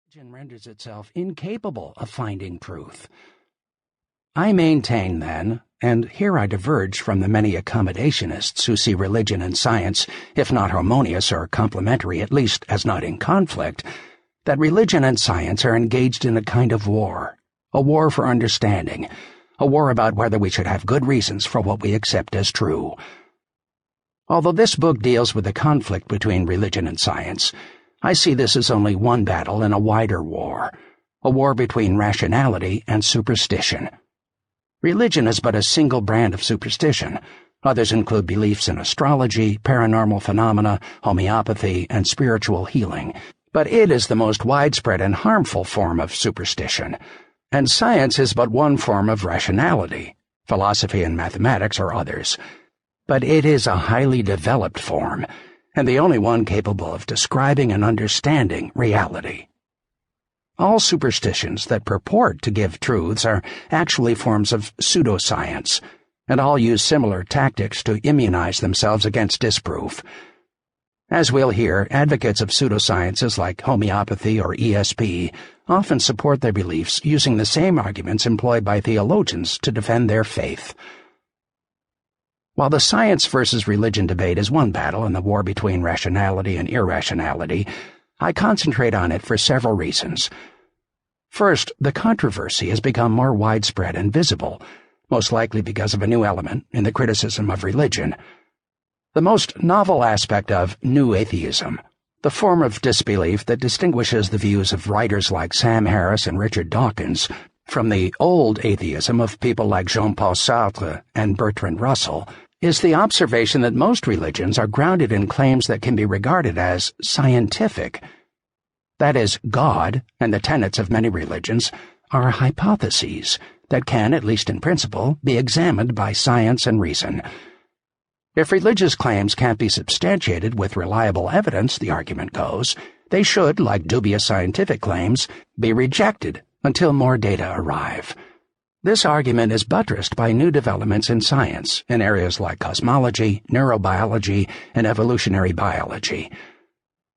Religion renders itself incapable of finding truth. I maintain, then, and here I diverge from the many accommodationists who see religion and science, if not harmonious or complementary, at least as not in conflict, that religion and science are engaged in a kind of war, a war for understanding, a war about whether we should have good reasons for what we accept as true. Although this book deals with the conflict between religion and science, I see this as only one battle in a wider war, a war between rationality and superstition. Religion is but a single brand of superstition. Others include beliefs in astrology, paranormal phenomena, homeopathy, and spiritual healing. But it is the most widespread and harmful form of superstition, and science is but one form of rationality. Philosophy and mathematics are others. But it is a highly developed form, and the only one capable of describing and understanding reality. All superstitions that purport to give truths are actually forms of pseudoscience, and all use similar tactics to immunize themselves against disproof. As we'll hear, advocates of pseudosciences like homeopathy or ESP often support their beliefs using the same arguments employed by theologians to defend their faith. While the science versus religion debate is one battle in the war between rationality and irrationality, I concentrate on it for several reasons. First, the controversy has become more widespread and visible, most likely because of a new element in the criticism of religion. The most novel aspect of new atheism, the form of disbelief that distinguishes the views of writers like Sam Harris and Richard Dawkins from the old atheism of people like Jean-Paul Sartre and Bertrand Russell, is the observation that most religions are grounded in claims that can be regarded as scientific. That is, God and the tenets of many religions are hypotheses that can, at least in principle, be examined by science and reason. If religious claims can't be substantiated with reliable evidence, the argument goes, they should, like dubious scientific claims, be rejected until more data arrive. This argument is buttressed by new developments in science in areas like cosmology, neurobiology, and evolutionary biology.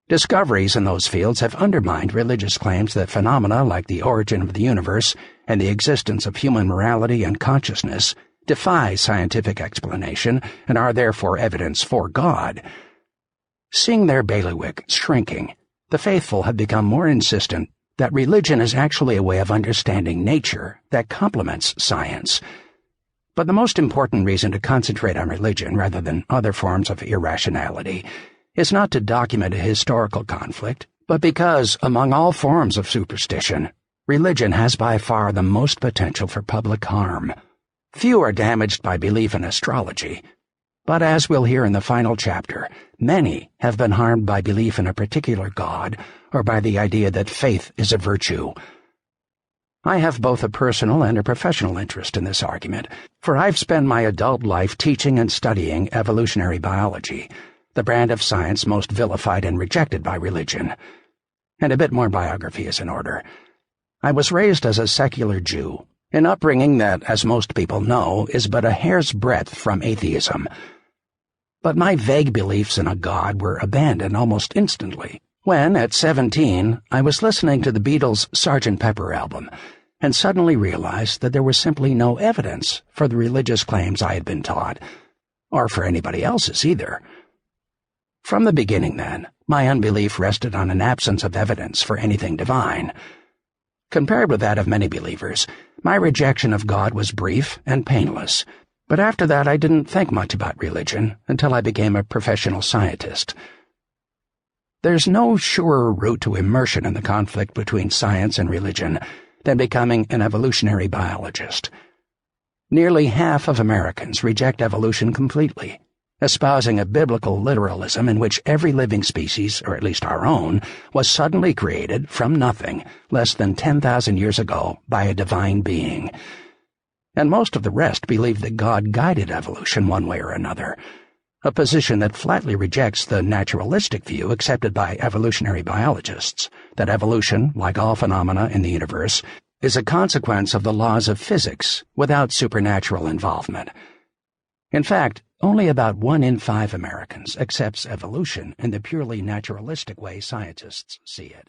Discoveries in those fields have undermined religious claims that phenomena like the origin of the universe and the existence of human morality and consciousness defy scientific explanation and are therefore evidence for God. Seeing their bailiwick shrinking, the faithful have become more insistent that religion is actually a way of understanding nature that complements science. But the most important reason to concentrate on religion rather than other forms of irrationality is not to document a historical conflict, but because, among all forms of superstition, religion has by far the most potential for public harm. Few are damaged by belief in astrology, but as we'll hear in the final chapter, many have been harmed by belief in a particular god or by the idea that faith is a virtue. I have both a personal and a professional interest in this argument, for I've spent my adult life teaching and studying evolutionary biology, the brand of science most vilified and rejected by religion. And a bit more biography is in order. I was raised as a secular Jew, an upbringing that, as most people know, is but a hair's breadth from atheism. But my vague beliefs in a god were abandoned almost instantly when, at 17, I was listening to the Beatles' Sgt. Pepper album and suddenly realized that there was simply no evidence for the religious claims I had been taught, or for anybody else's either. From the beginning, then, my unbelief rested on an absence of evidence for anything divine. Compared with that of many believers, my rejection of God was brief and painless, but after that I didn't think much about religion until I became a professional scientist. There's no surer route to immersion in the conflict between science and religion than becoming an evolutionary biologist. Nearly half of Americans reject evolution completely, espousing a biblical literalism in which every living species, or at least our own, was suddenly created from nothing less than 10,000 years ago by a divine being. And most of the rest believe that God guided evolution one way or another, a position that flatly rejects the naturalistic view accepted by evolutionary biologists, that evolution, like all phenomena in the universe, is a consequence of the laws of physics without supernatural involvement. In fact, only about 1 in 5 Americans accepts evolution in the purely naturalistic way scientists see it.